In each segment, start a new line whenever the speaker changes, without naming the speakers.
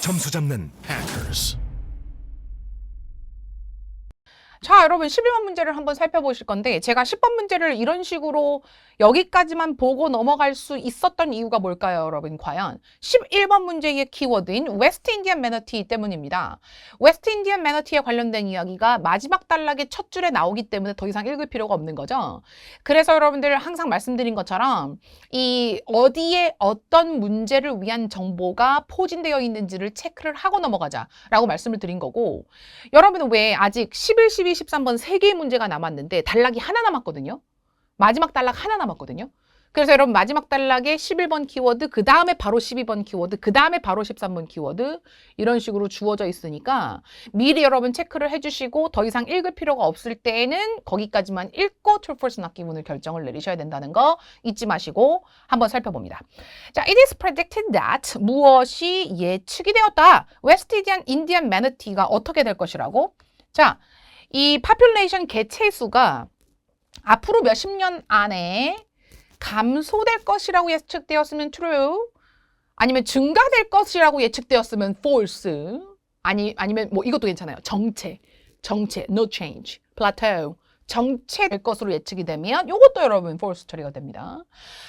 점수 잡는 hackers.
자, 여러분 11번 문제를 한번 살펴보실 건데 제가 10번 문제를 이런 식으로 여기까지만 보고 넘어갈 수 있었던 이유가 뭘까요, 여러분? 과연 11번 문제의 키워드인 웨스트 인디안 매너티 때문입니다. 웨스트 인디안 매너티에 관련된 이야기가 마지막 단락의 첫 줄에 나오기 때문에 더 이상 읽을 필요가 없는 거죠. 그래서 여러분들 항상 말씀드린 것처럼 이 어디에 어떤 문제를 위한 정보가 포진되어 있는지를 체크를 하고 넘어가자라고 말씀을 드린 거고, 여러분은 왜 아직 11, 12, 13번 3개의 문제가 남았는데 단락이 하나 남았거든요. 마지막 단락 하나 남았거든요. 그래서 여러분 마지막 단락에 11번 키워드, 그 다음에 바로 12번 키워드, 그 다음에 바로 13번 키워드 이런 식으로 주어져 있으니까 미리 여러분 체크를 해주시고 더 이상 읽을 필요가 없을 때에는 거기까지만 읽고 true, false, not given을 결정을 내리셔야 된다는 거 잊지 마시고 한번 살펴봅니다. 자, it is predicted that 무엇이 예측이 되었다. 웨스트 인디안 매너티가 어떻게 될 것이라고? 자, 이 파퓰레이션 개체 수가 앞으로 몇십 년 안에 감소될 것이라고 예측되었으면 true, 아니면 증가될 것이라고 예측되었으면 false, 아니면 뭐 이것도 괜찮아요. 정체, no change, plateau, 정체될 것으로 예측이 되면 이것도 여러분 false 처리가 됩니다.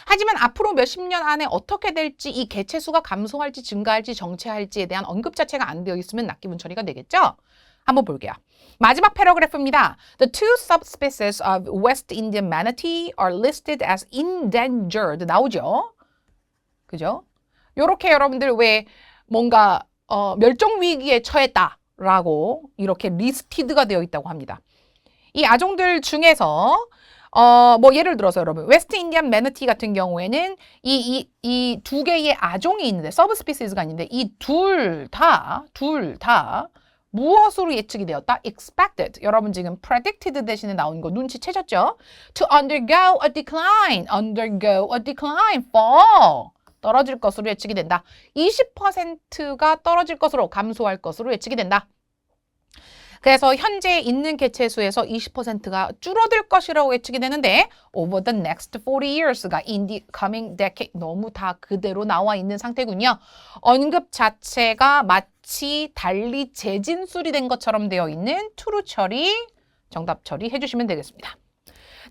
하지만 앞으로 몇십 년 안에 어떻게 될지, 이 개체 수가 감소할지 증가할지 정체할지에 대한 언급 자체가 안 되어 있으면 낙기분 처리가 되겠죠? 한번 볼게요. 마지막 패러그래프입니다. The two subspecies of West Indian manatee are listed as endangered. 나오죠? 그죠? 요렇게 여러분들 왜 뭔가 멸종 위기에 처했다라고 이렇게 리스티드가 되어 있다고 합니다. 이 아종들 중에서 뭐 예를 들어서 여러분 웨스트 인디안 매너티 같은 경우에는 이 두 개의 아종이 있는데, 서브스피시스가 있는데 이 둘 다 무엇으로 예측이 되었다? expected. 여러분 지금 predicted 대신에 나온 거 눈치채셨죠? to undergo a decline, fall. 떨어질 것으로 예측이 된다. 20%가 떨어질 것으로, 감소할 것으로 예측이 된다. 그래서 현재 있는 개체 수에서 20%가 줄어들 것이라고 예측이 되는데 over the next 40 years가 in the coming decade, 너무 다 그대로 나와 있는 상태군요. 언급 자체가 마치 달리 재진술이 된 것처럼 되어 있는 true 처리, 정답 처리 해주시면 되겠습니다.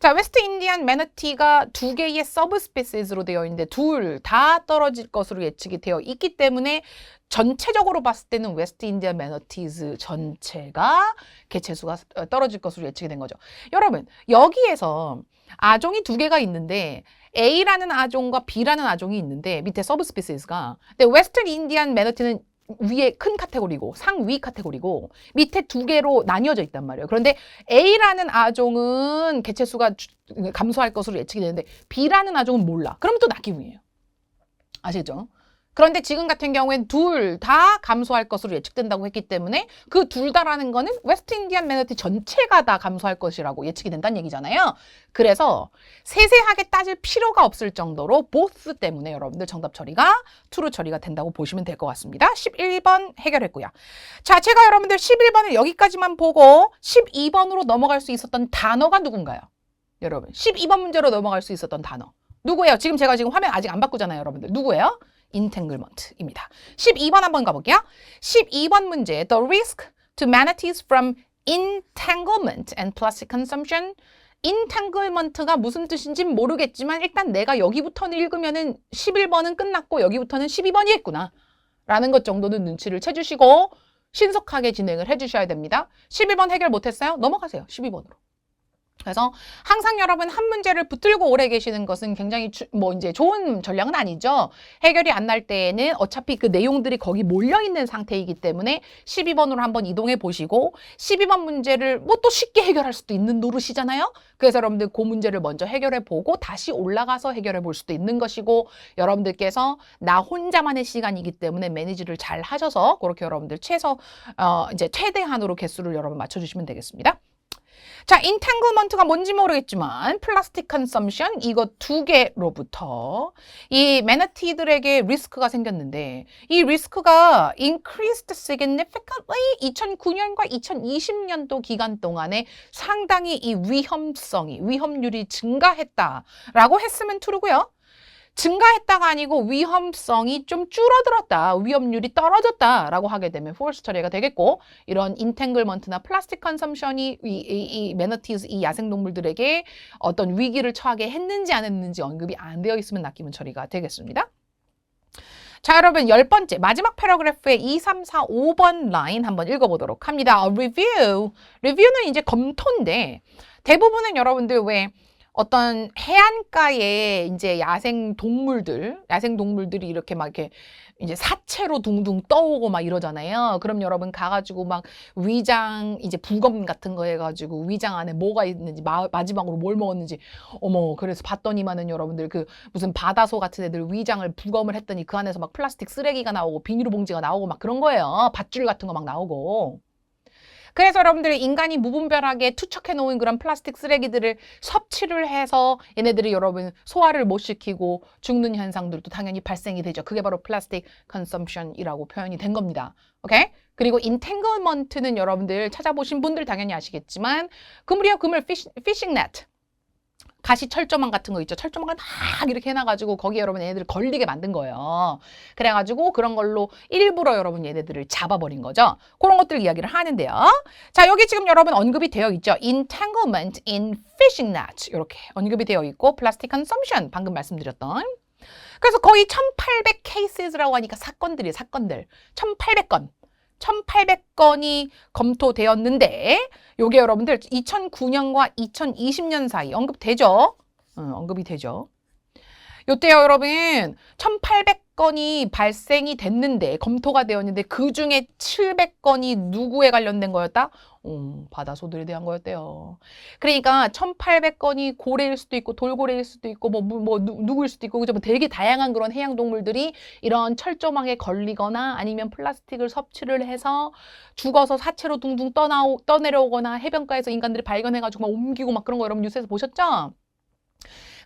자, 웨스트 인디안 매너티가 두 개의 서브스피시스로 되어 있는데 둘 다 떨어질 것으로 예측이 되어 있기 때문에 전체적으로 봤을 때는 웨스트 인디안 매너티즈 전체가 개체수가 떨어질 것으로 예측이 된 거죠. 여러분, 여기에서 아종이 두 개가 있는데 A라는 아종과 B라는 아종이 있는데 밑에 서브스피시스가, 근데 웨스트 인디안 매너티는 위에 큰 카테고리고 상위 카테고리고 밑에 두 개로 나뉘어져 있단 말이에요. 그런데 A라는 아종은 개체수가 감소할 것으로 예측이 되는데 B라는 아종은 몰라. 그러면 또 낙기분이에요. 아시겠죠? 그런데 지금 같은 경우엔 둘 다 감소할 것으로 예측된다고 했기 때문에 그 둘 다라는 거는 웨스트 인디안 매너티 전체가 다 감소할 것이라고 예측이 된다는 얘기잖아요. 그래서 세세하게 따질 필요가 없을 정도로 both 때문에 여러분들 정답 처리가 true 처리가 된다고 보시면 될 것 같습니다. 11번 해결했고요. 자, 제가 여러분들 11번을 여기까지만 보고 12번으로 넘어갈 수 있었던 단어가 누군가요? 여러분 12번 문제로 넘어갈 수 있었던 단어 누구예요? 제가 지금 화면 아직 안 바꾸잖아요, 여러분들. 누구예요? entanglement입니다. 12번 한번 가볼게요. 12번 문제. The risk to manatees from entanglement and plastic consumption. entanglement가 무슨 뜻인지 모르겠지만 일단 내가 여기부터는 읽으면은 11번은 끝났고 여기부터는 12번이 있구나 라는 것 정도는 눈치를 채주시고 신속하게 진행을 해주셔야 됩니다. 11번 해결 못했어요? 넘어가세요. 12번으로. 그래서 항상 여러분 한 문제를 붙들고 오래 계시는 것은 굉장히 이제 좋은 전략은 아니죠. 해결이 안 날 때에는 어차피 그 내용들이 거기 몰려 있는 상태이기 때문에 12번으로 한번 이동해 보시고 12번 문제를 뭐 또 쉽게 해결할 수도 있는 노릇이잖아요. 그래서 여러분들 그 문제를 먼저 해결해 보고 다시 올라가서 해결해 볼 수도 있는 것이고, 여러분들께서 나 혼자만의 시간이기 때문에 매니지를 잘 하셔서 그렇게 여러분들 이제 최대한으로 개수를 여러분 맞춰주시면 되겠습니다. 자, entanglement가 뭔지 모르겠지만 플라스틱 컨섬션 이거 두 개로부터 이 매너티들에게 리스크가 생겼는데 이 리스크가 increased significantly 2009년과 2020년도 기간 동안에 상당히 이 위험률이 증가했다라고 했으면 true고요. 증가했다가 아니고 위험성이 좀 줄어들었다, 위험률이 떨어졌다라고 하게 되면 false 처리가 되겠고, 이런 인탱글먼트나 플라스틱 컨섬션이 이 매너티즈, 이 야생동물들에게 어떤 위기를 처하게 했는지 안 했는지 언급이 안 되어 있으면 낚이문 처리가 되겠습니다. 자, 여러분 10번째 마지막 패러그래프의 2, 3, 4, 5번 라인 한번 읽어보도록 합니다. 리뷰. 리뷰는 이제 검토인데 대부분은 여러분들 왜 어떤 해안가에 이제 야생 동물들이 이렇게 막 이렇게 이제 사체로 둥둥 떠오고 막 이러잖아요. 그럼 여러분 가가지고 막 위장 이제 부검 같은 거 해가지고 위장 안에 뭐가 있는지 마지막으로 뭘 먹었는지 어머 그래서 봤더니만은 여러분들 그 무슨 바다소 같은 애들 위장을 부검을 했더니 그 안에서 막 플라스틱 쓰레기가 나오고 비닐봉지가 나오고 막 그런 거예요. 밧줄 같은 거 막 나오고. 그래서 여러분들 인간이 무분별하게 투척해 놓은 그런 플라스틱 쓰레기들을 섭취를 해서 얘네들이 여러분 소화를 못 시키고 죽는 현상들도 당연히 발생이 되죠. 그게 바로 플라스틱 컨섬션이라고 표현이 된 겁니다. 오케이? 그리고 인탱글먼트는 여러분들 찾아보신 분들 당연히 아시겠지만 그물이요 그물 피싱 네트. 가시 철조망 같은 거 있죠. 철조망을 막 이렇게 해놔가지고 거기에 여러분 얘네들을 걸리게 만든 거예요. 그래가지고 그런 걸로 일부러 여러분 얘네들을 잡아버린 거죠. 그런 것들 이야기를 하는데요. 자, 여기 지금 여러분 언급이 되어 있죠. Entanglement in fishing net 이렇게 언급이 되어 있고 Plastic consumption 방금 말씀드렸던. 그래서 거의 1800 cases라고 하니까 사건들이에요. 사건들. 1800건. 1800건이 검토되었는데 요게 여러분들 2009년과 2020년 사이 언급되죠? 언급이 되죠. 요때요 여러분 1800건이 발생이 됐는데 검토가 되었는데 그중에 700건이 누구에 관련된 거였다? 바다소들에 대한 거였대요. 그러니까 1800건이 고래일 수도 있고 돌고래일 수도 있고 누구일 수도 있고 그죠? 되게 다양한 그런 해양 동물들이 이런 철조망에 걸리거나 아니면 플라스틱을 섭취를 해서 죽어서 사체로 둥둥 떠내려오거나 해변가에서 인간들이 발견해가지고 막 옮기고 막 그런 거 여러분 뉴스에서 보셨죠?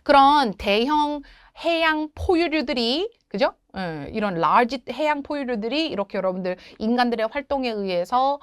그런 대형 해양 포유류들이 그죠? 이런 large 해양 포유류들이 이렇게 여러분들 인간들의 활동에 의해서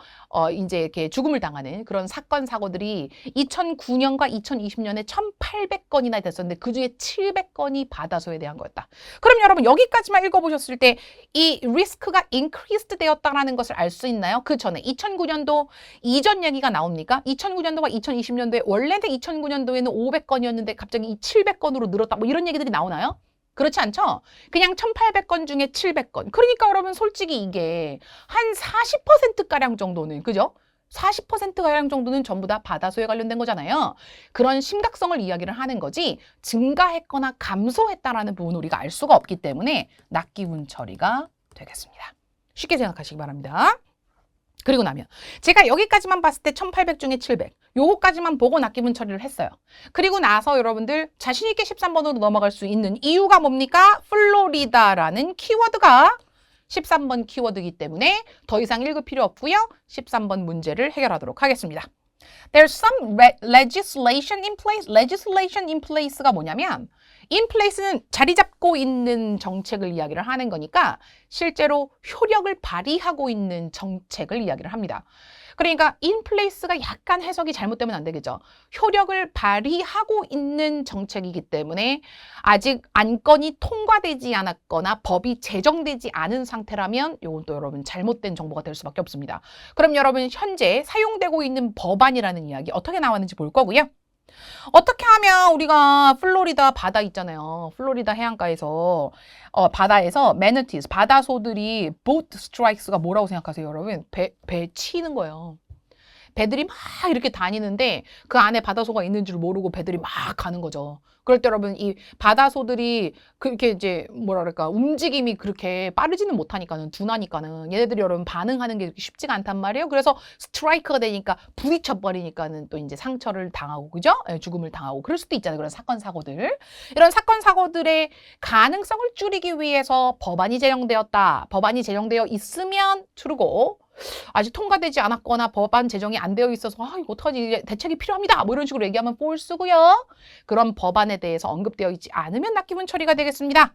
이제 이렇게 죽음을 당하는 그런 사건 사고들이 2009년과 2020년에 1,800건이나 됐었는데 그중에 700건이 바다소에 대한 거였다. 그럼 여러분 여기까지만 읽어보셨을 때 이 리스크가 increased 되었다라는 것을 알 수 있나요? 그 전에 2009년도 이전 얘기가 나옵니까? 2009년도와 2020년도에 원래는 2009년도에는 500건이었는데 갑자기 이 700건으로 늘었다. 뭐 이런 얘기들이 나오나요? 그렇지 않죠? 그냥 1,800건 중에 700건. 그러니까 여러분 솔직히 이게 한 40%가량 정도는 그죠? 40%가량 정도는 전부 다 바다소에 관련된 거잖아요. 그런 심각성을 이야기를 하는 거지 증가했거나 감소했다라는 부분을 우리가 알 수가 없기 때문에 낚기운 처리가 되겠습니다. 쉽게 생각하시기 바랍니다. 그리고 나면 제가 여기까지만 봤을 때 1800 중에 700 요거까지만 보고 낚기문 처리를 했어요. 그리고 나서 여러분들 자신 있게 13번으로 넘어갈 수 있는 이유가 뭡니까? 플로리다라는 키워드가 13번 키워드이기 때문에 더 이상 읽을 필요 없고요. 13번 문제를 해결하도록 하겠습니다. There's some legislation in place. legislation in place가 뭐냐면 in place는 자리 잡고 있는 정책을 이야기를 하는 거니까 실제로 효력을 발휘하고 있는 정책을 이야기를 합니다. 그러니까 in place가 약간 해석이 잘못되면 안 되겠죠. 효력을 발휘하고 있는 정책이기 때문에 아직 안건이 통과되지 않았거나 법이 제정되지 않은 상태라면 이건 또 여러분 잘못된 정보가 될 수밖에 없습니다. 그럼 여러분 현재 사용되고 있는 법안이라는 이야기 어떻게 나왔는지 볼 거고요. 어떻게 하면 우리가 플로리다 바다 있잖아요. 플로리다 해안가에서 바다에서 매너티즈, 바다소들이 boat strikes가 뭐라고 생각하세요, 여러분? 배 치는 거예요. 배들이 막 이렇게 다니는데 그 안에 바다소가 있는 줄 모르고 배들이 막 가는 거죠. 그럴 때 여러분 이 바다소들이 그렇게 이제 뭐라 그럴까 움직임이 그렇게 빠르지는 못하니까는 둔하니까는 얘네들이 여러분 반응하는 게 쉽지가 않단 말이에요. 그래서 스트라이크가 되니까 부딪혀 버리니까는 또 이제 상처를 당하고 그죠? 죽음을 당하고 그럴 수도 있잖아요. 그런 사건 사고들. 이런 사건 사고들의 가능성을 줄이기 위해서 법안이 제정되었다. 법안이 제정되어 있으면 true고 아직 통과되지 않았거나 법안 제정이 안 되어 있어서 이거 어떡하지 대책이 필요합니다 뭐 이런 식으로 얘기하면 false고요. 그런 법안에 대해서 언급되어 있지 않으면 낚기문 처리가 되겠습니다.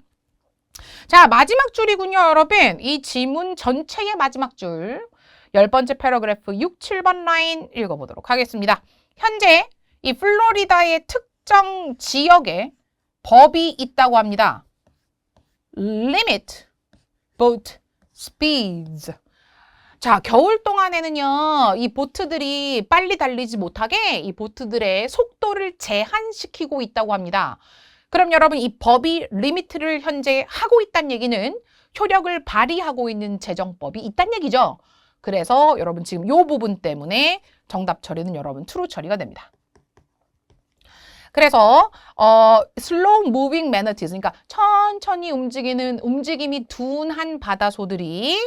자, 마지막 줄이군요, 여러분. 이 지문 전체의 마지막 줄 10번째 패러그래프 6, 7번 라인 읽어보도록 하겠습니다. 현재 이 플로리다의 특정 지역에 법이 있다고 합니다. limit boat speeds. 자, 겨울 동안에는요, 이 보트들이 빨리 달리지 못하게 이 보트들의 속도를 제한시키고 있다고 합니다. 그럼 여러분, 이 법이 리미트를 현재 하고 있다는 얘기는 효력을 발휘하고 있는 제정법이 있다는 얘기죠. 그래서 여러분 지금 이 부분 때문에 정답 처리는 여러분 true 처리가 됩니다. 그래서 slow moving manatees, 그러니까 천천히 움직이는 움직임이 둔한 바다소들이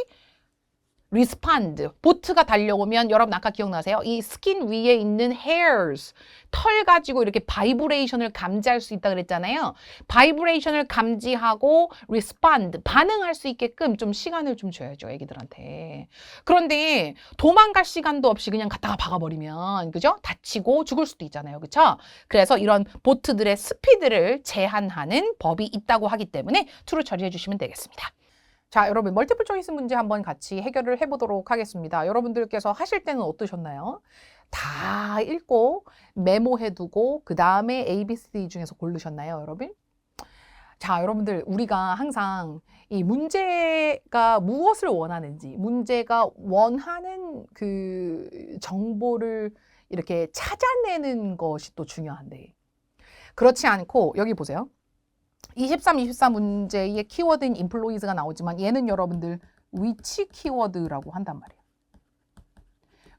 respond, 보트가 달려오면 여러분 아까 기억나세요? 이 스킨 위에 있는 hairs, 털 가지고 이렇게 바이브레이션을 감지할 수 있다 그랬잖아요. 바이브레이션을 감지하고 respond, 반응할 수 있게끔 좀 시간을 좀 줘야죠, 애기들한테. 그런데 도망갈 시간도 없이 그냥 갖다가 박아버리면, 그죠? 다치고 죽을 수도 있잖아요, 그쵸? 그래서 이런 보트들의 스피드를 제한하는 법이 있다고 하기 때문에 true 처리해 주시면 되겠습니다. 자, 여러분 멀티플 초이스 문제 한번 같이 해결을 해보도록 하겠습니다. 여러분들께서 하실 때는 어떠셨나요? 다 읽고 메모해두고 그 다음에 A, B, C, D 중에서 고르셨나요, 여러분? 자, 여러분들 우리가 항상 이 문제가 무엇을 원하는지, 문제가 원하는 그 정보를 이렇게 찾아내는 것이 또 중요한데, 그렇지 않고 여기 보세요. 23, 24 문제의 키워드인 employees가 나오지만 얘는 여러분들 위치 키워드라고 한단 말이에요.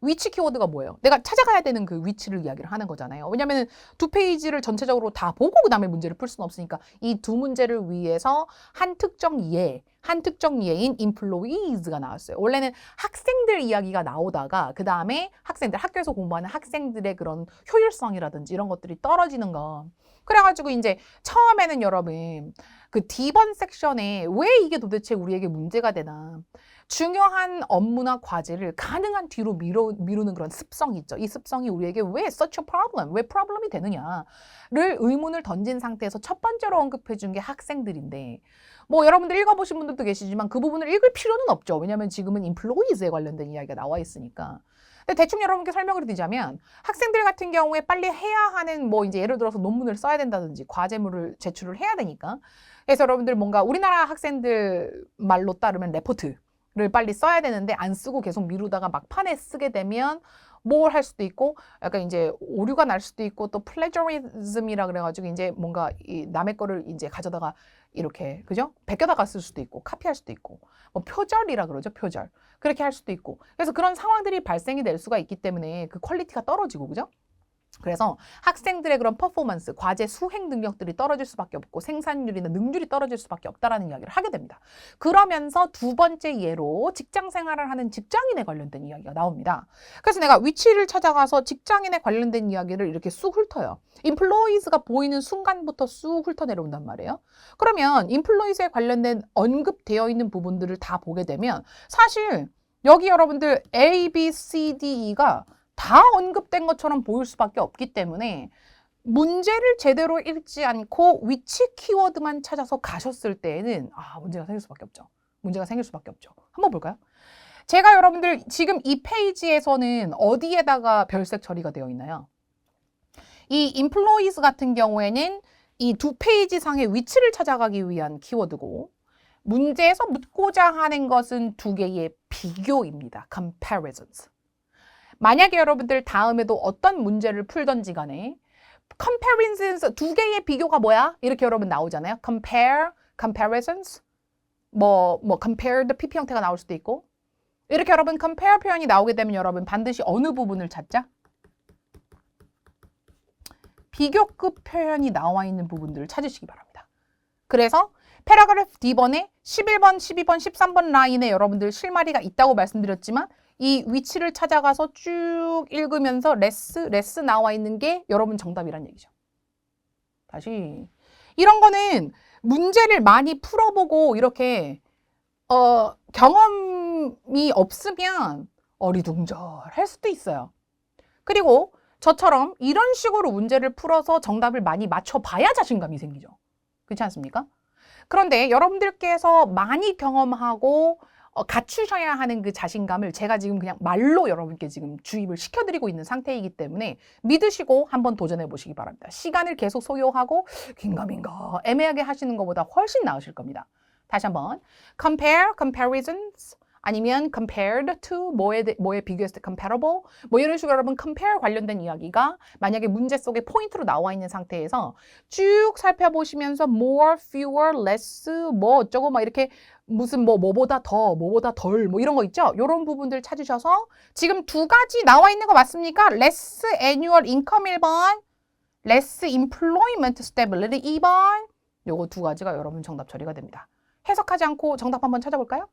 위치 키워드가 뭐예요? 내가 찾아가야 되는 그 위치를 이야기를 하는 거잖아요. 왜냐하면 두 페이지를 전체적으로 다 보고 그 다음에 문제를 풀 수는 없으니까 이 두 문제를 위해서 한 특정 예인 employees가 나왔어요. 원래는 학생들 이야기가 나오다가 그 다음에 학생들, 학교에서 공부하는 학생들의 그런 효율성이라든지 이런 것들이 떨어지는 거. 그래가지고 이제 처음에는 여러분 그 D번 섹션에 왜 이게 도대체 우리에게 문제가 되나, 중요한 업무나 과제를 가능한 뒤로 미루는 그런 습성이 있죠. 이 습성이 우리에게 왜 such a problem, 왜 프로블럼이 되느냐를 의문을 던진 상태에서 첫 번째로 언급해 준 게 학생들인데, 뭐 여러분들 읽어보신 분들도 계시지만 그 부분을 읽을 필요는 없죠. 왜냐하면 지금은 employees에 관련된 이야기가 나와 있으니까. 근데 대충 여러분께 설명을 드리자면 학생들 같은 경우에 빨리 해야 하는 뭐 이제 예를 들어서 논문을 써야 된다든지 과제물을 제출을 해야 되니까, 그래서 여러분들 뭔가 우리나라 학생들 말로 따르면 레포트를 빨리 써야 되는데 안 쓰고 계속 미루다가 막판에 쓰게 되면 뭘 할 수도 있고 약간 이제 오류가 날 수도 있고 또 플래저리즘이라 그래가지고 이제 뭔가 이 남의 거를 이제 가져다가 이렇게 그죠? 베껴다가 쓸 수도 있고 카피할 수도 있고 뭐 표절이라 그러죠, 표절. 그렇게 할 수도 있고, 그래서 그런 상황들이 발생이 될 수가 있기 때문에 그 퀄리티가 떨어지고, 그죠? 그래서 학생들의 그런 퍼포먼스, 과제 수행 능력들이 떨어질 수밖에 없고 생산율이나 능률이 떨어질 수밖에 없다라는 이야기를 하게 됩니다. 그러면서 두 번째 예로 직장 생활을 하는 직장인에 관련된 이야기가 나옵니다. 그래서 내가 위치를 찾아가서 직장인에 관련된 이야기를 이렇게 쑥 훑어요. employees가 보이는 순간부터 쑥 훑어내려온단 말이에요. 그러면 employees에 관련된 언급되어 있는 부분들을 다 보게 되면 사실 여기 여러분들 A, B, C, D, E가 다 언급된 것처럼 보일 수밖에 없기 때문에 문제를 제대로 읽지 않고 위치 키워드만 찾아서 가셨을 때에는 문제가 생길 수밖에 없죠. 문제가 생길 수밖에 없죠. 한번 볼까요? 제가 여러분들 지금 이 페이지에서는 어디에다가 별색 처리가 되어 있나요? 이 employees 같은 경우에는 이 두 페이지 상의 위치를 찾아가기 위한 키워드고, 문제에서 묻고자 하는 것은 두 개의 비교입니다. comparisons. 만약에 여러분들 다음에도 어떤 문제를 풀던지 간에 comparisons, 두 개의 비교가 뭐야? 이렇게 여러분 나오잖아요. compare, comparisons, compared PP 형태가 나올 수도 있고, 이렇게 여러분 compare 표현이 나오게 되면 여러분 반드시 어느 부분을 찾자? 비교급 표현이 나와 있는 부분들을 찾으시기 바랍니다. 그래서 패러그래프 D번에 11번, 12번, 13번 라인에 여러분들 실마리가 있다고 말씀드렸지만 이 위치를 찾아가서 쭉 읽으면서 레스 나와 있는 게 여러분 정답이란 얘기죠. 다시 이런 거는 문제를 많이 풀어보고 이렇게 경험이 없으면 어리둥절할 수도 있어요. 그리고 저처럼 이런 식으로 문제를 풀어서 정답을 많이 맞춰봐야 자신감이 생기죠. 그렇지 않습니까? 그런데 여러분들께서 많이 경험하고 갖추셔야 하는 그 자신감을 제가 지금 그냥 말로 여러분께 지금 주입을 시켜드리고 있는 상태이기 때문에 믿으시고 한번 도전해 보시기 바랍니다. 시간을 계속 소요하고 긴가민가 애매하게 하시는 것보다 훨씬 나으실 겁니다. 다시 한번. compare, comparisons. 아니면 compared to 뭐에 비교했을 때 comparable 뭐 이런 식으로 여러분 compare 관련된 이야기가 만약에 문제 속에 포인트로 나와 있는 상태에서 쭉 살펴보시면서 more, fewer, less 뭐 어쩌고 막 이렇게 무슨 뭐보다 더, 뭐보다 덜 뭐 이런 거 있죠? 이런 부분들 찾으셔서 지금 두 가지 나와 있는 거 맞습니까? less annual income 1번, less employment stability 2번 요거 두 가지가 여러분 정답 처리가 됩니다. 해석하지 않고 정답 한번 찾아볼까요?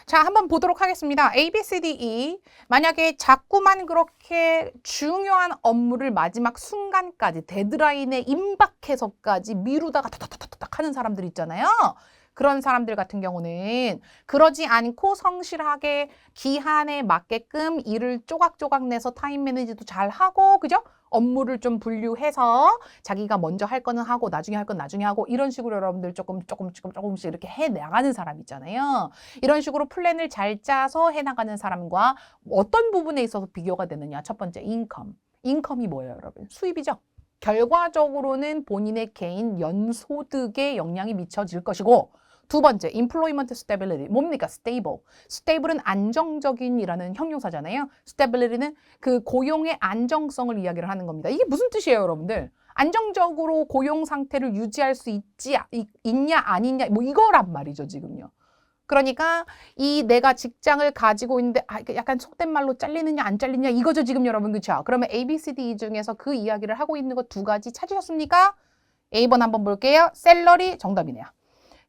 자, 한번 보도록 하겠습니다. A, B, C, D, E. 만약에 자꾸만 그렇게 중요한 업무를 마지막 순간까지 데드라인에 임박해서까지 미루다가 타타타타타 하는 사람들 있잖아요. 그런 사람들 같은 경우는 그러지 않고 성실하게 기한에 맞게끔 일을 조각조각 내서 타임 매니지도 잘 하고, 그죠? 업무를 좀 분류해서 자기가 먼저 할 거는 하고 나중에 할 건 나중에 하고 이런 식으로 여러분들 조금씩 이렇게 해 나가는 사람 있잖아요. 이런 식으로 플랜을 잘 짜서 해 나가는 사람과 어떤 부분에 있어서 비교가 되느냐. 첫 번째 인컴. 인컴이 뭐예요, 여러분? 수입이죠. 결과적으로는 본인의 개인 연소득에 영향이 미쳐질 것이고 두 번째, employment stability. 뭡니까? stable. stable은 안정적인이라는 형용사잖아요. stability는 그 고용의 안정성을 이야기를 하는 겁니다. 이게 무슨 뜻이에요, 여러분들? 안정적으로 고용 상태를 유지할 수 있냐, 아니냐, 뭐 이거란 말이죠, 지금요. 그러니까 이 내가 직장을 가지고 있는데 약간 속된 말로 잘리느냐 안 잘리느냐 이거죠, 지금 여러분. 그렇죠? 그러면 A, B, C, D 중에서 그 이야기를 하고 있는 거 두 가지 찾으셨습니까? A번 한번 볼게요. 셀러리 정답이네요.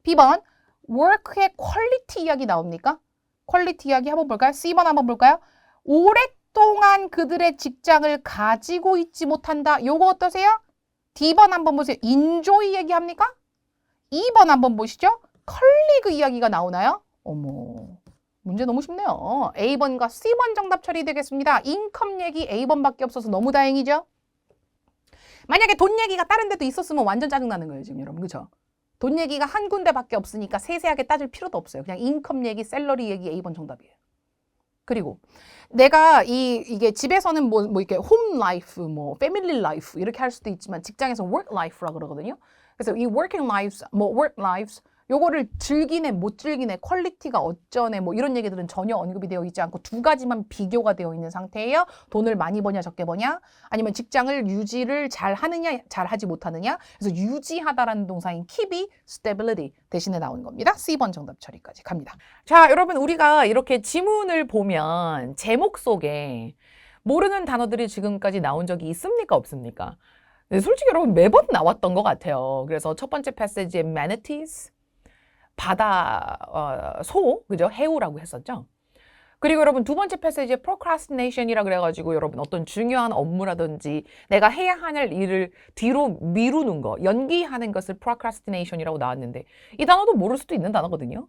B번 work의 퀄리티 이야기 나옵니까? 퀄리티 이야기 한번 볼까요? C번 한번 볼까요? 오랫동안 그들의 직장을 가지고 있지 못한다. 요거 어떠세요? D번 한번 보세요. enjoy 얘기합니까? 2번 한번 보시죠. 컬리그 이야기가 나오나요? 어머, 문제 너무 쉽네요. A번과 C번 정답 처리되겠습니다. 인컴 얘기 A번밖에 없어서 너무 다행이죠? 만약에 돈 얘기가 다른 데도 있었으면 완전 짜증나는 거예요, 지금 여러분. 그렇죠? 돈 얘기가 한 군데밖에 없으니까 세세하게 따질 필요도 없어요. 그냥 인컴 얘기, 샐러리 얘기 A번 정답이에요. 그리고 내가 이게 집에서는 뭐 이렇게 홈 라이프, 뭐 패밀리 라이프 이렇게 할 수도 있지만 직장에서 워크 라이프라 그러거든요. 그래서 이 working lives, 뭐 work lives 요거를 즐기네 못 즐기네 퀄리티가 어쩌네 뭐 이런 얘기들은 전혀 언급이 되어 있지 않고 두 가지만 비교가 되어 있는 상태예요. 돈을 많이 버냐 적게 버냐 아니면 직장을 유지를 잘 하느냐 잘 하지 못하느냐. 그래서 유지하다라는 동사인 keep이 stability 대신에 나오는 겁니다. C번 정답 처리까지 갑니다. 자, 여러분 우리가 이렇게 지문을 보면 제목 속에 모르는 단어들이 지금까지 나온 적이 있습니까 없습니까? 네, 솔직히 여러분 매번 나왔던 것 같아요. 그래서 첫 번째 패시지에 manatees 바다 소, 그죠? 해우라고 했었죠. 그리고 여러분 두 번째 패시지에 procrastination이라 그래가지고 여러분 어떤 중요한 업무라든지 내가 해야 할 일을 뒤로 미루는 거, 연기하는 것을 procrastination이라고 나왔는데 이 단어도 모를 수도 있는 단어거든요.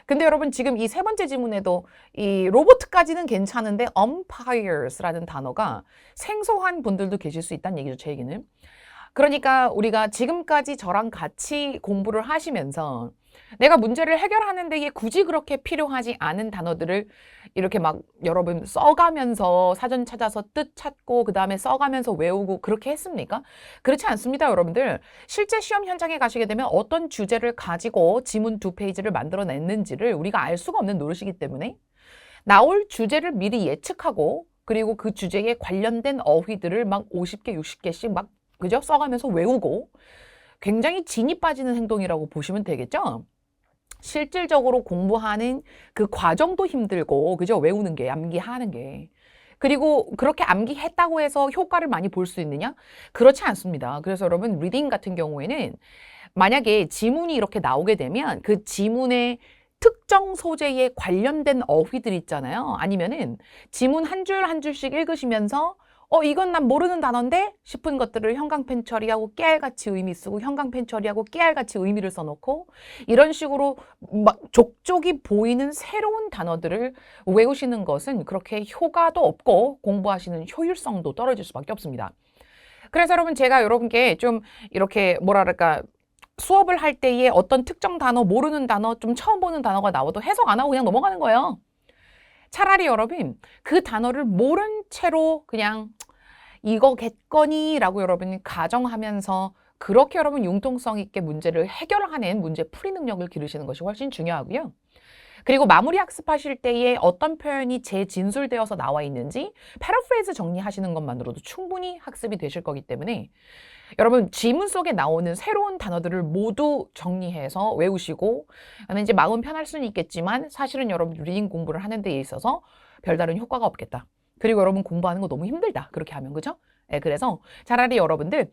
근데 여러분 지금 이 세 번째 지문에도 이 로봇까지는 괜찮은데 umpires라는 단어가 생소한 분들도 계실 수 있다는 얘기죠, 제 얘기는. 그러니까 우리가 지금까지 저랑 같이 공부를 하시면서 내가 문제를 해결하는 데에 굳이 그렇게 필요하지 않은 단어들을 이렇게 막 여러분 써가면서 사전 찾아서 뜻 찾고 그 다음에 써가면서 외우고 그렇게 했습니까? 그렇지 않습니다, 여러분들. 실제 시험 현장에 가시게 되면 어떤 주제를 가지고 지문 2페이지를 만들어냈는지를 우리가 알 수가 없는 노릇이기 때문에 나올 주제를 미리 예측하고 그리고 그 주제에 관련된 어휘들을 막 50개, 60개씩 막 그죠? 써가면서 외우고 굉장히 진이 빠지는 행동이라고 보시면 되겠죠? 실질적으로 공부하는 그 과정도 힘들고, 그죠? 외우는 게, 암기하는 게. 그리고 그렇게 암기했다고 해서 효과를 많이 볼 수 있느냐? 그렇지 않습니다. 그래서 여러분, 리딩 같은 경우에는 만약에 지문이 이렇게 나오게 되면 그 지문의 특정 소재에 관련된 어휘들 있잖아요. 아니면은 지문 한 줄 한 줄씩 읽으시면서 이건 난 모르는 단어인데 싶은 것들을 형광펜 처리하고 깨알같이 의미 쓰고 형광펜 처리하고 깨알같이 의미를 써놓고 이런 식으로 막 족족이 보이는 새로운 단어들을 외우시는 것은 그렇게 효과도 없고 공부하시는 효율성도 떨어질 수밖에 없습니다. 그래서 여러분 제가 여러분께 좀 이렇게 뭐랄까 수업을 할 때에 어떤 특정 단어 모르는 단어 좀 처음 보는 단어가 나와도 해석 안 하고 그냥 넘어가는 거예요. 차라리 여러분 그 단어를 모른 채로 그냥 이거겠거니 라고 여러분이 가정하면서 그렇게 여러분 융통성 있게 문제를 해결하는 문제 풀이 능력을 기르시는 것이 훨씬 중요하고요. 그리고 마무리 학습하실 때에 어떤 표현이 재진술되어서 나와 있는지 패러프레이즈 정리하시는 것만으로도 충분히 학습이 되실 거기 때문에 여러분 지문 속에 나오는 새로운 단어들을 모두 정리해서 외우시고 이제 마음 편할 수는 있겠지만 사실은 여러분 리딩 공부를 하는 데 있어서 별다른 효과가 없겠다. 그리고 여러분 공부하는 거 너무 힘들다. 그렇게 하면 그죠? 네, 그래서 차라리 여러분들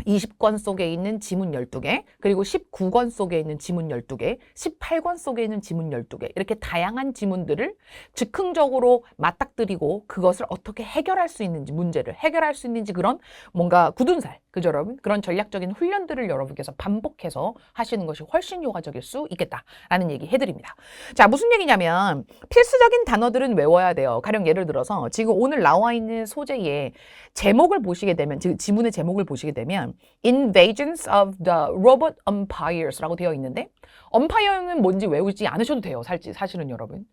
20권 속에 있는 지문 12개, 그리고 19권 속에 있는 지문 12개, 18권 속에 있는 지문 12개, 이렇게 다양한 지문들을 즉흥적으로 맞닥뜨리고 그것을 어떻게 해결할 수 있는지, 문제를 해결할 수 있는지 그런 뭔가 굳은 살, 그죠 여러분? 그런 전략적인 훈련들을 여러분께서 반복해서 하시는 것이 훨씬 효과적일 수 있겠다라는 얘기 해드립니다. 자, 무슨 얘기냐면 필수적인 단어들은 외워야 돼요. 가령 예를 들어서 지금 오늘 나와 있는 소재의 제목을 보시게 되면, 즉 지문의 제목을 보시게 되면 Invasions of the Robot Umpires라고 되어 있는데 umpire는 뭔지 외우지 않으셔도 돼요. 사실은 여러분.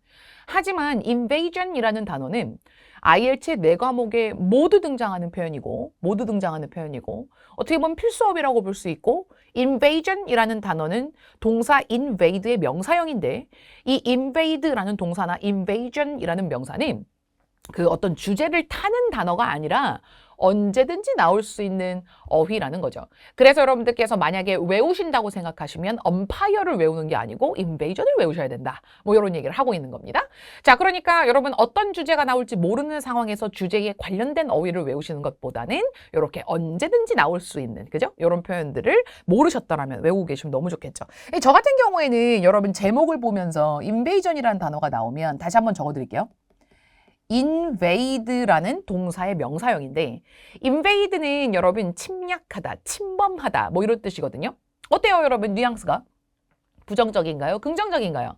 하지만 invasion이라는 단어는 IELTS 4과목에 모두 등장하는 표현이고 어떻게 보면 필수어비라고 볼 수 있고 invasion이라는 단어는 동사 invade의 명사형인데 이 invade라는 동사나 invasion이라는 명사는 그 어떤 주제를 타는 단어가 아니라 언제든지 나올 수 있는 어휘라는 거죠. 그래서 여러분들께서 만약에 외우신다고 생각하시면 umpire를 외우는 게 아니고 invasion을 외우셔야 된다. 뭐 이런 얘기를 하고 있는 겁니다. 자, 그러니까 여러분 어떤 주제가 나올지 모르는 상황에서 주제에 관련된 어휘를 외우시는 것보다는 이렇게 언제든지 나올 수 있는, 그죠? 이런 표현들을 모르셨더라면 외우고 계시면 너무 좋겠죠. 저 같은 경우에는 여러분 제목을 보면서 invasion이라는 단어가 나오면 다시 한번 적어드릴게요. invade라는 동사의 명사형인데 invade는 여러분 침략하다, 침범하다 뭐 이런 뜻이거든요. 어때요 여러분 뉘앙스가? 부정적인가요? 긍정적인가요?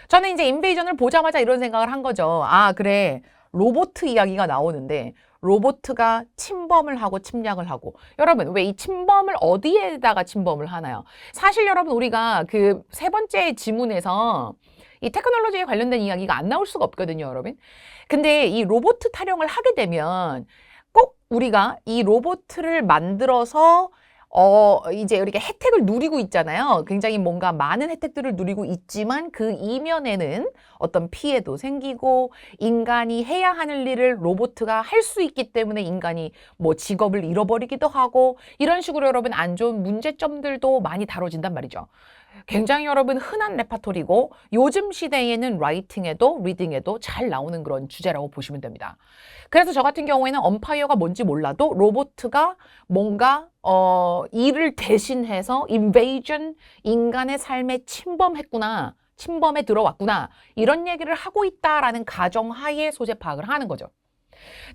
저는 이제 invasion을 보자마자 이런 생각을 한 거죠. 아 그래, 로보트 이야기가 나오는데 로보트가 침범을 하고 침략을 하고, 여러분 왜 이 침범을 어디에다가 침범을 하나요? 사실 여러분 우리가 그 세 번째 지문에서 이 테크놀로지에 관련된 이야기가 안 나올 수가 없거든요, 여러분. 근데 이 로봇 타령을 하게 되면 꼭 우리가 이 로봇을 만들어서 이제 이렇게 혜택을 누리고 있잖아요. 굉장히 뭔가 많은 혜택들을 누리고 있지만 그 이면에는 어떤 피해도 생기고 인간이 해야 하는 일을 로봇가 할 수 있기 때문에 인간이 뭐 직업을 잃어버리기도 하고 이런 식으로 여러분 안 좋은 문제점들도 많이 다뤄진단 말이죠. 굉장히 여러분 흔한 레파토리고 요즘 시대에는 라이팅에도 리딩에도 잘 나오는 그런 주제라고 보시면 됩니다. 그래서 저 같은 경우에는 엄파이어가 뭔지 몰라도 로보트가 뭔가 일을 대신해서 invasion, 인간의 삶에 침범했구나, 침범에 들어왔구나 이런 얘기를 하고 있다라는 가정하에 소재 파악을 하는 거죠.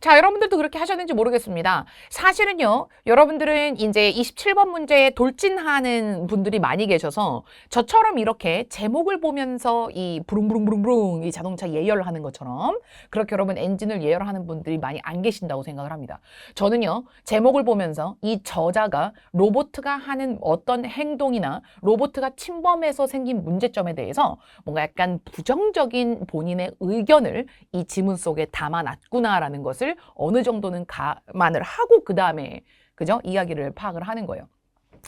자, 여러분들도 그렇게 하셨는지 모르겠습니다. 사실은요, 여러분들은 이제 27번 문제에 돌진하는 분들이 많이 계셔서 저처럼 이렇게 제목을 보면서 이 부릉부릉부릉부릉 이 자동차 예열을 하는 것처럼 그렇게 여러분 엔진을 예열하는 분들이 많이 안 계신다고 생각을 합니다. 저는요, 제목을 보면서 이 저자가 로보트가 하는 어떤 행동이나 로보트가 침범해서 생긴 문제점에 대해서 뭔가 약간 부정적인 본인의 의견을 이 지문 속에 담아놨구나라는 것을 어느 정도는 감안을 하고 그 다음에 그죠? 이야기를 파악을 하는 거예요.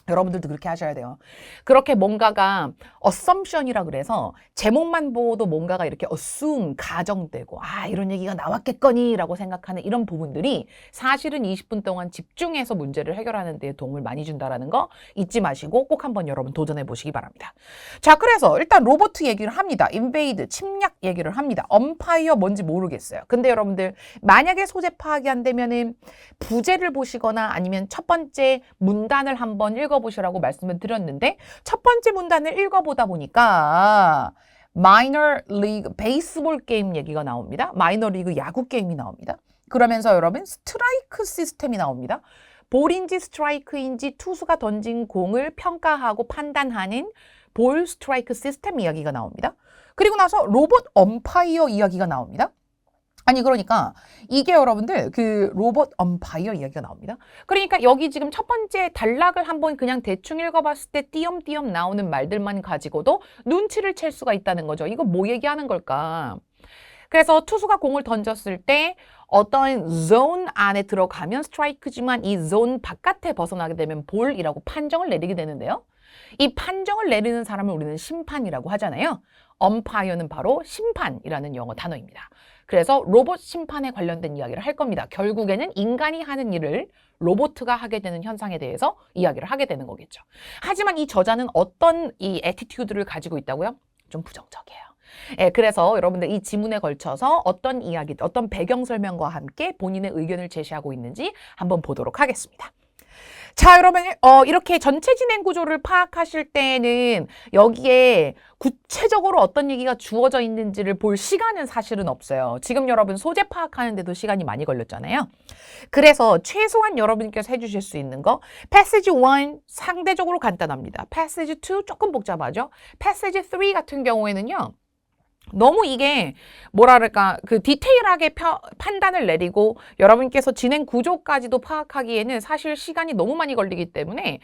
여러분들도 그렇게 하셔야 돼요. 그렇게 뭔가가 assumption이라 그래서 제목만 보고도 뭔가가 이렇게 assume, 가정되고 아 이런 얘기가 나왔겠거니 라고 생각하는 이런 부분들이 사실은 20분 동안 집중해서 문제를 해결하는 데 도움을 많이 준다는 거 잊지 마시고 꼭 한번 여러분 도전해 보시기 바랍니다. 자, 그래서 일단 로보트 얘기를 합니다. invade, 침략 얘기를 합니다. umpire 뭔지 모르겠어요. 근데 여러분들 만약에 소재 파악이 안 되면은 부제를 보시거나 아니면 첫 번째 문단을 한번 읽어보시라고 말씀을 드렸는데 첫 번째 문단을 읽어보다 보니까 마이너 리그 베이스볼 게임 얘기가 나옵니다. 마이너 리그 야구 게임이 나옵니다. 그러면서 여러분 스트라이크 시스템이 나옵니다. 볼인지 스트라이크인지 투수가 던진 공을 평가하고 판단하는 볼 스트라이크 시스템 이야기가 나옵니다. 그리고 나서 로봇 엄파이어 이야기가 나옵니다. 아니 그러니까 이게 여러분들 그 로봇 엄파이어 이야기가 나옵니다. 그러니까 여기 지금 첫 번째 단락을 한번 그냥 대충 읽어봤을 때 띄엄띄엄 나오는 말들만 가지고도 눈치를 챌 수가 있다는 거죠. 이거 뭐 얘기하는 걸까? 그래서 투수가 공을 던졌을 때 어떤 존 안에 들어가면 스트라이크지만 이 존 바깥에 벗어나게 되면 볼이라고 판정을 내리게 되는데요. 이 판정을 내리는 사람을 우리는 심판이라고 하잖아요. 엄파이어는 바로 심판이라는 영어 단어입니다. 그래서 로봇 심판에 관련된 이야기를 할 겁니다. 결국에는 인간이 하는 일을 로봇가 하게 되는 현상에 대해서 이야기를 하게 되는 거겠죠. 하지만 이 저자는 어떤 이 애티튜드를 가지고 있다고요? 좀 부정적이에요. 예, 그래서 여러분들 이 지문에 걸쳐서 어떤 이야기, 어떤 배경 설명과 함께 본인의 의견을 제시하고 있는지 한번 보도록 하겠습니다. 자, 여러분, 이렇게 전체 진행 구조를 파악하실 때는 여기에 구체적으로 어떤 얘기가 주어져 있는지를 볼 시간은 사실은 없어요. 지금 여러분 소재 파악하는데도 시간이 많이 걸렸잖아요. 그래서 최소한 여러분께서 해주실 수 있는 거, 패시지 1 상대적으로 간단합니다. 패시지 2 조금 복잡하죠. 패시지 3 같은 경우에는요. 너무 이게 뭐랄까 그 디테일하게 판단을 내리고 여러분께서 진행 구조까지도 파악하기에는 사실 시간이 너무 많이 걸리기 때문에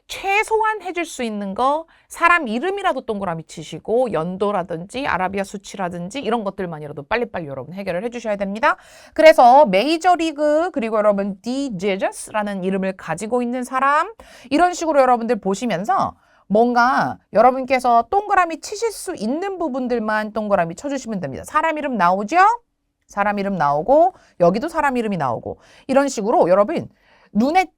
최소한 해줄 수 있는 거 사람 이름이라도 동그라미 치시고 연도라든지 아라비아 수치라든지 이런 것들만이라도 빨리빨리 여러분 해결을 해주셔야 됩니다. 그래서 메이저리그 그리고 여러분 디제저스라는 이름을 가지고 있는 사람 이런 식으로 여러분들 보시면서 뭔가 여러분께서 동그라미 치실 수 있는 부분들만 동그라미 쳐주시면 됩니다. 사람 이름 나오죠? 사람 이름 나오고 여기도 사람 이름이 나오고 이런 식으로 여러분 눈에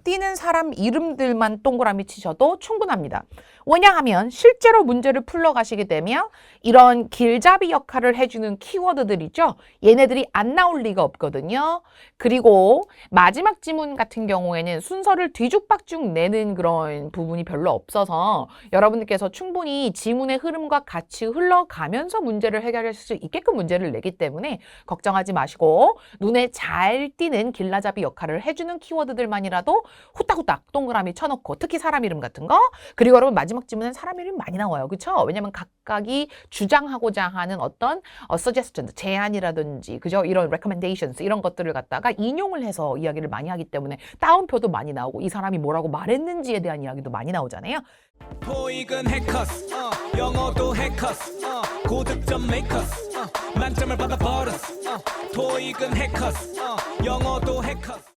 띄는 사람 이름들만 동그라미 치셔도 충분합니다. 왜냐하면 실제로 문제를 풀러가시게 되면 이런 길잡이 역할을 해주는 키워드들이죠. 얘네들이 안 나올 리가 없거든요. 그리고 마지막 지문 같은 경우에는 순서를 뒤죽박죽 내는 그런 부분이 별로 없어서 여러분들께서 충분히 지문의 흐름과 같이 흘러가면서 문제를 해결할 수 있게끔 문제를 내기 때문에 걱정하지 마시고 눈에 잘 띄는 길라잡이 역할을 해주는 키워드들만이라도 후딱후딱 동그라미 쳐놓고 특히 사람 이름 같은 거 그리고 여러분 마지막 지문은 사람 이름이 많이 나와요. 그렇죠? 왜냐면 각각이 주장하고자 하는 어떤 suggestion, 제안이라든지 그죠? 이런 recommendations 이런 것들을 갖다가 인용을 해서 이야기를 많이 하기 때문에 따옴표도 많이 나오고 이 사람이 뭐라고 말했는지에 대한 이야기도 많이 나오잖아요.
토익은 해커스 영어도 해커스 고득점 메이커스 만점을 받아 버렸어 토익은 해커스 영어도 해커스